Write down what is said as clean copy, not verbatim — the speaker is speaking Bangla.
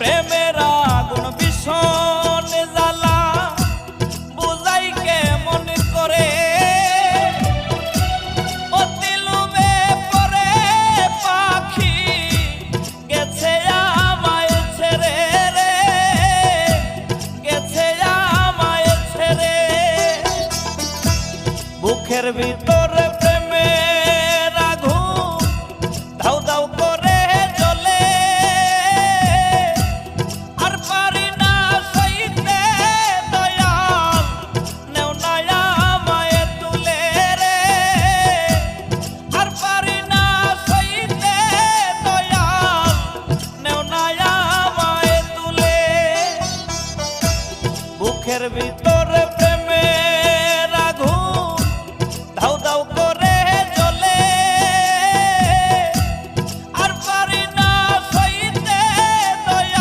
প্রেমের আগুন ভীষণ জ্বালা বুঝাই কেমন করে অতি লোভে পড়ে পাখি গেছে আমায় ছেড়ে রে গেছে আমায় ছেড়ে বুকের ভিতরে প্রেমের আগুন দাউ দাউ করে জ্বলে আর পারি না সইতে দয়াল নেও না আমায় তুলে রে আর পারি না সইতে দয়াল নেও না আমায় তুলে বুকের ভিতর